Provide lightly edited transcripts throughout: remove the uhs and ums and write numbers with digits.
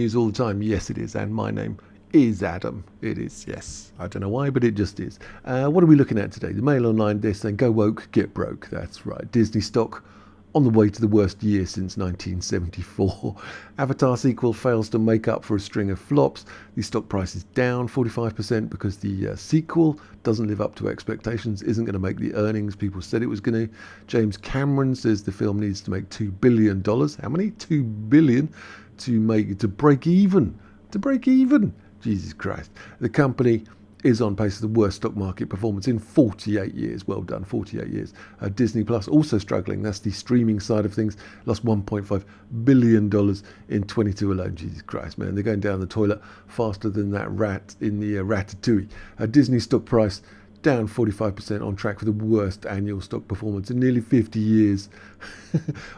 news all the time. Yes, it is. And my name is Adam. It is, yes. I don't know why, but it just is. What are we looking at today? The Mail Online, they're saying, go woke, get broke. That's right. Disney stock on the way to the worst year since 1974. Avatar sequel fails to make up for a string of flops. The stock price is down 45% because the sequel doesn't live up to expectations, isn't going to make the earnings people said it was going to. James Cameron says the film needs to make $2 billion. How many? $2 billion to break even. To break even. Jesus Christ. The company is on pace for the worst stock market performance in 48 years. Well done, 48 years. Disney Plus also struggling. That's the streaming side of things. Lost $1.5 billion in 22 alone. Jesus Christ, man. They're going down the toilet faster than that rat in the Ratatouille. Disney stock price down 45%, on track for the worst annual stock performance in nearly 50 years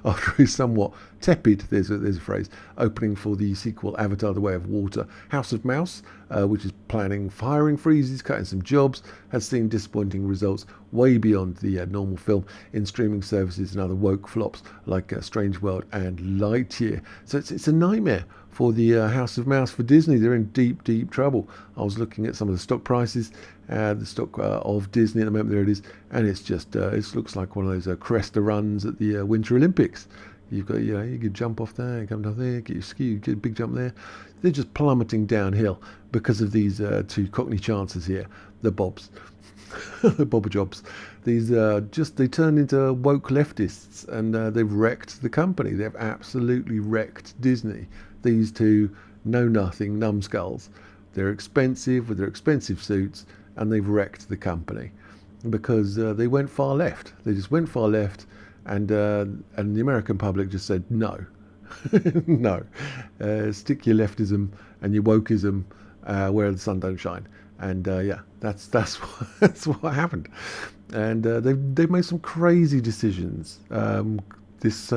after a somewhat tepid, there's a phrase, opening for the sequel Avatar The Way of Water. House of Mouse, which is planning hiring freezes, cutting some jobs, has seen disappointing results way beyond the normal film in streaming services and other woke flops like Strange World and Lightyear. So it's a nightmare for the House of Mouse for Disney. They're in deep trouble. I was looking at some of the stock prices, the stock of Disney at the moment. There it is, and it's just it looks like one of those Cresta runs at the Winter Olympics. You've got, you could jump off there, come down there, get your ski, get a big jump there. They're just plummeting downhill because of these two Cockney chances here, the Bobs, the Bobber Jobs. These they turned into woke leftists, and they've wrecked the company. They've absolutely wrecked Disney. These two know-nothing numbskulls. They're expensive with their expensive suits, and they've wrecked the company because they went far left. They just went far left, and the American public just said no, no. Stick your leftism and your wokeism where the sun don't shine. And that's what happened. And they've made some crazy decisions. This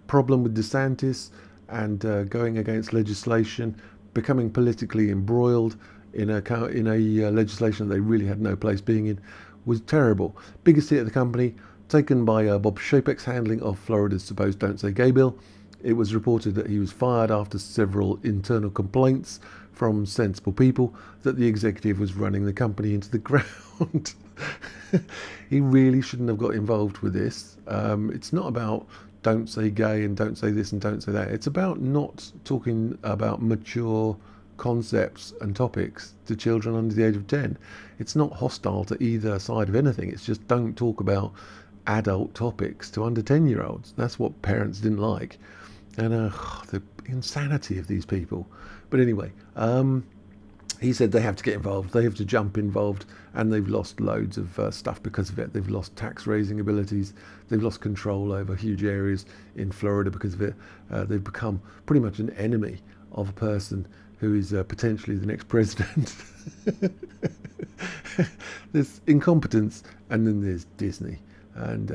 problem with DeSantis and going against legislation, becoming politically embroiled in a legislation that they really had no place being in, was terrible. Biggest hit of the company, taken by Bob Chapek's handling of Florida's supposed Don't Say Gay bill. It was reported that he was fired after several internal complaints from sensible people that the executive was running the company into the ground. He really shouldn't have got involved with this. It's not about don't say gay and don't say this and don't say that. It's about not talking about mature concepts and topics to children under the age of 10. It's not hostile to either side of anything. It's just don't talk about adult topics to under 10-year-olds. That's what parents didn't like. And the insanity of these people. But anyway, he said they have to get involved, they have to jump involved, and they've lost loads of stuff because of it. They've lost tax raising abilities, they've lost control over huge areas in Florida because of it. They've become pretty much an enemy of a person who is potentially the next president. There's incompetence, and then there's Disney. And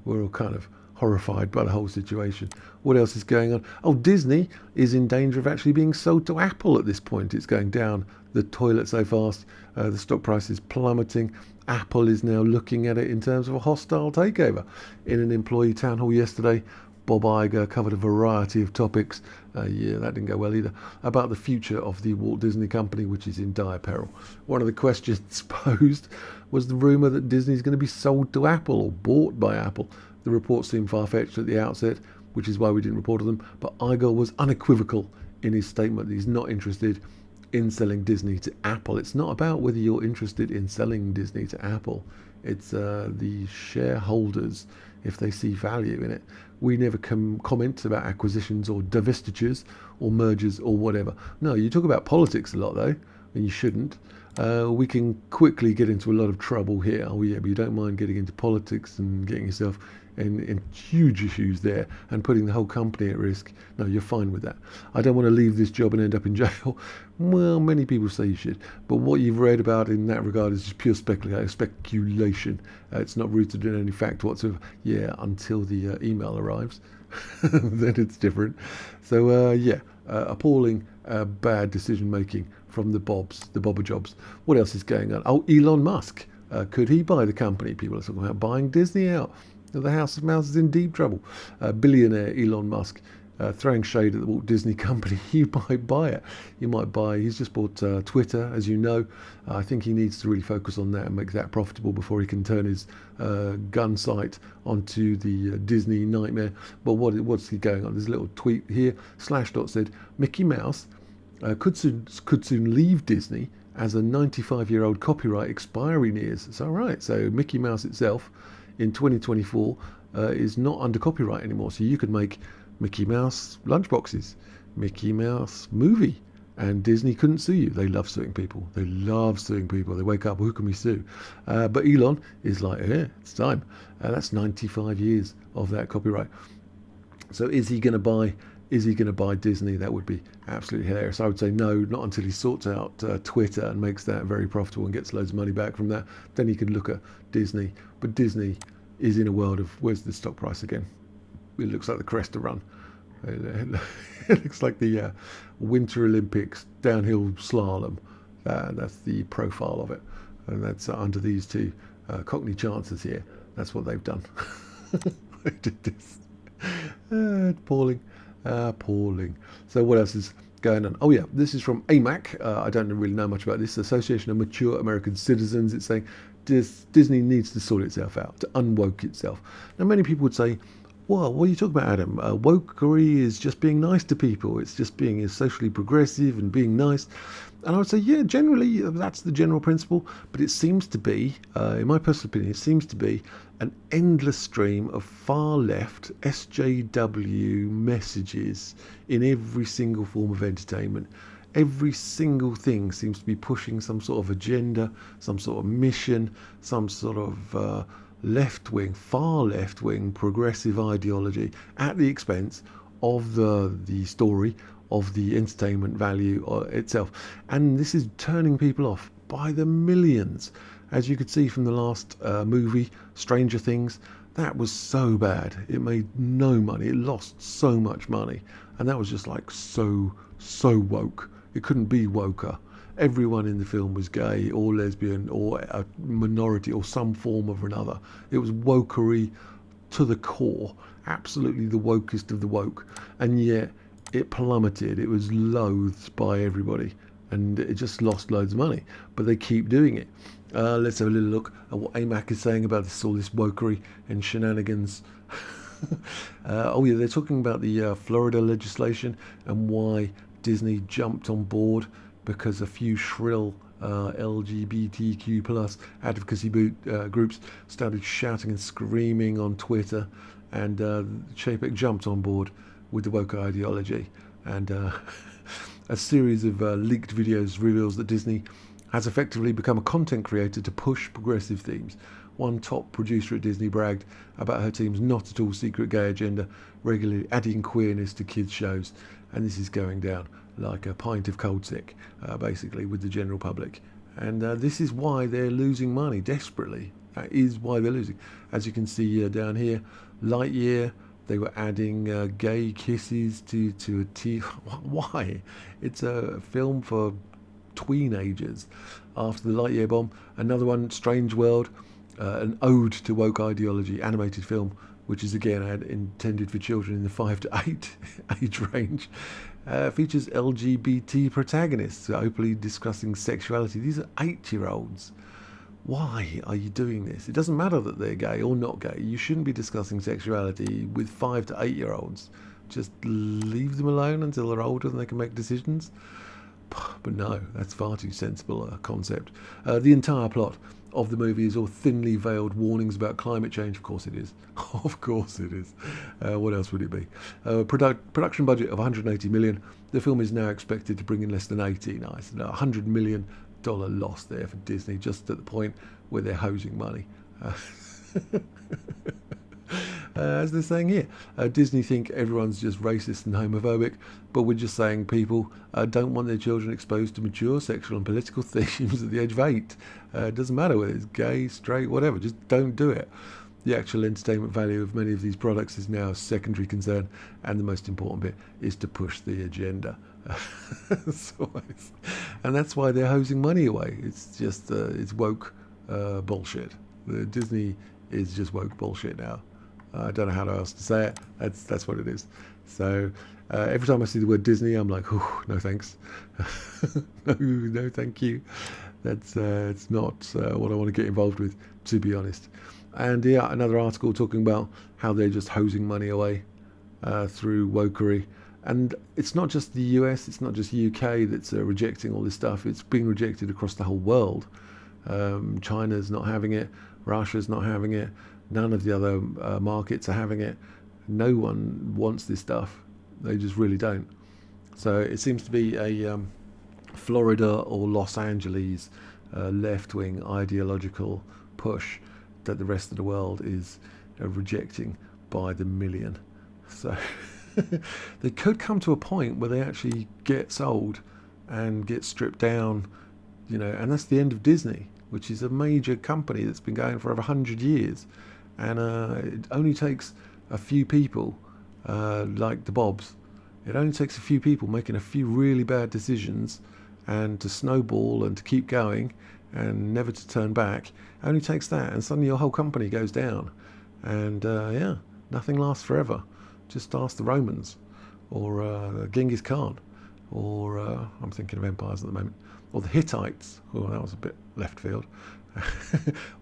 we're all kind of horrified by the whole situation. What else is going on? Oh, Disney is in danger of actually being sold to Apple at this point. It's going down the toilet so fast. The stock price is plummeting. Apple is now looking at it in terms of a hostile takeover. In an employee town hall yesterday, Bob Iger covered a variety of topics, that didn't go well either, about the future of the Walt Disney Company, which is in dire peril. One of the questions posed was the rumour that Disney is going to be sold to Apple or bought by Apple. The reports seemed far-fetched at the outset, which is why we didn't report on them, but Iger was unequivocal in his statement that he's not interested in selling Disney to Apple. It's not about whether you're interested in selling Disney to Apple. It's the shareholders, if they see value in it. We never comment about acquisitions or divestitures or mergers or whatever. No, you talk about politics a lot though, and you shouldn't. We can quickly get into a lot of trouble here. Oh yeah, but you don't mind getting into politics and getting yourself in huge issues there and putting the whole company at risk. No, you're fine with that. I don't want to leave this job and end up in jail. Well, many people say you should, but what you've read about in that regard is just pure speculation. It's not rooted in any fact whatsoever. Yeah, until the email arrives, then it's different. So appalling bad decision making from the Bobber Jobs. What else is going on? Oh, Elon Musk. Could he buy the company? People are talking about buying Disney out. The House of Mouse is in deep trouble. Billionaire Elon Musk throwing shade at the Walt Disney Company. You might buy it. You might buy. He's just bought Twitter, as you know. I think he needs to really focus on that and make that profitable before he can turn his gun sight onto the Disney nightmare. But what's he going on? There's a little tweet here. Slashdot said Mickey Mouse could soon leave Disney as a 95-year-old copyright expiry nears. It's all right. So Mickey Mouse itself in 2024 is not under copyright anymore. So you could make Mickey Mouse lunchboxes, Mickey Mouse movie, and Disney couldn't sue you. They love suing people. They love suing people. They wake up, who can we sue? But Elon is like, yeah, it's time. That's 95 years of that copyright. So is he going to buy? Is he going to buy Disney? That would be absolutely hilarious. I would say no, not until he sorts out Twitter and makes that very profitable and gets loads of money back from that. Then he could look at Disney. But Disney is in a world of, where's the stock price again? It looks like the Cresta Run. It looks like the Winter Olympics downhill slalom. That's the profile of it. And that's under these two Cockney chances here. That's what they've done. They did this. Appalling. Appalling. So what else is going on? Oh yeah, this is from AMAC. I don't really know much about this. Association of Mature American Citizens. It's saying Disney needs to sort itself out, to unwoke itself. Now many people would say, well, what are you talking about, Adam? Wokery is just being nice to people. It's just being socially progressive and being nice. And I would say, yeah, generally that's the general principle. But it seems to be, in my personal opinion, it seems to be an endless stream of far left SJW messages in every single form of entertainment. Every single thing seems to be pushing some sort of agenda, some sort of mission, some sort of left-wing, far left-wing progressive ideology at the expense of the story, of the entertainment value itself. And this is turning people off by the millions. As you could see from the last movie, Stranger Things, that was so bad. It made no money. It lost so much money. And that was just like so woke. It couldn't be woker. Everyone in the film was gay or lesbian or a minority or some form of another. It was wokery to the core, absolutely the wokest of the woke. And yet it plummeted. It was loathed by everybody and it just lost loads of money. But they keep doing it. Let's have a little look at what AMAC is saying about all this wokery and shenanigans. Oh yeah, they're talking about the Florida legislation and why Disney jumped on board because a few shrill LGBTQ plus advocacy groups started shouting and screaming on Twitter, and Chapek jumped on board with the woke ideology. And a series of leaked videos reveals that Disney has effectively become a content creator to push progressive themes. One top producer at Disney bragged about her team's not at all secret gay agenda, regularly adding queerness to kids' shows, and this is going down like a pint of cold sick, basically, with the general public. And this is why they're losing money desperately. That is why they're losing. As you can see down here, Lightyear, they were adding gay kisses to a T. Why? It's a film for tweenagers. After the Lightyear bomb, another one, Strange World, an ode to woke ideology, animated film, which is again intended for children in the 5 to 8 age range. Features LGBT protagonists openly discussing sexuality. These are 8-year-olds. Why are you doing this? It doesn't matter that they're gay or not gay. You shouldn't be discussing sexuality with 5 to 8-year-olds. Just leave them alone until they're older and they can make decisions. But no, that's far too sensible a concept. The entire plot of the movie is all thinly veiled warnings about climate change. Of course it is. Of course it is. What else would it be? Production budget of $180 million. The film is now expected to bring in less than 80. Nice. $100 million loss there for Disney, just at the point where they're hosing money. As they're saying here, Disney think everyone's just racist and homophobic, but we're just saying people don't want their children exposed to mature sexual and political themes at the age of 8. It doesn't matter whether it's gay, straight, whatever, just don't do it. The actual entertainment value of many of these products is now a secondary concern, and the most important bit is to push the agenda. And that's why they're hosing money away. It's just it's woke bullshit. Disney is just woke bullshit now. I don't know how else to say it. That's what it is. So every time I see the word Disney, I'm like, oh, no thanks. No, thank you. That's it's not what I want to get involved with, to be honest. And yeah, another article talking about how they're just hosing money away through wokery. And it's not just the US, it's not just UK that's rejecting all this stuff. It's being rejected across the whole world. China's not having it. Russia's not having it. None of the other markets are having it. No one wants this stuff. They just really don't. So it seems to be a Florida or Los Angeles left-wing ideological push that the rest of the world is rejecting by the million. So they could come to a point where they actually get sold and get stripped down, and that's the end of Disney, which is a major company that's been going for over 100 years. And it only takes a few people, like the Bobs, it only takes a few people making a few really bad decisions and to snowball and to keep going and never to turn back. It only takes that, and suddenly your whole company goes down. And yeah, nothing lasts forever. Just ask the Romans, or Genghis Khan, or I'm thinking of empires at the moment, or the Hittites. Oh, that was a bit left field.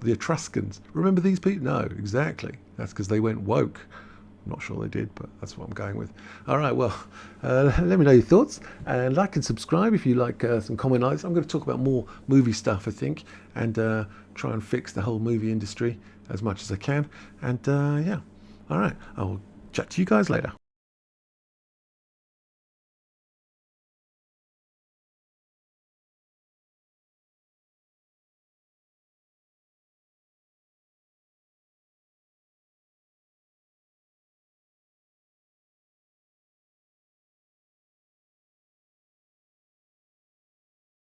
The Etruscans. Remember these people? No, exactly. That's because they went woke. I'm not sure they did, but that's what I'm going with. All right, well, let me know your thoughts, and like and subscribe if you like some comment likes. I'm going to talk about more movie stuff, I think, and try and fix the whole movie industry as much as I can. And yeah, all right, I'll chat to you guys later.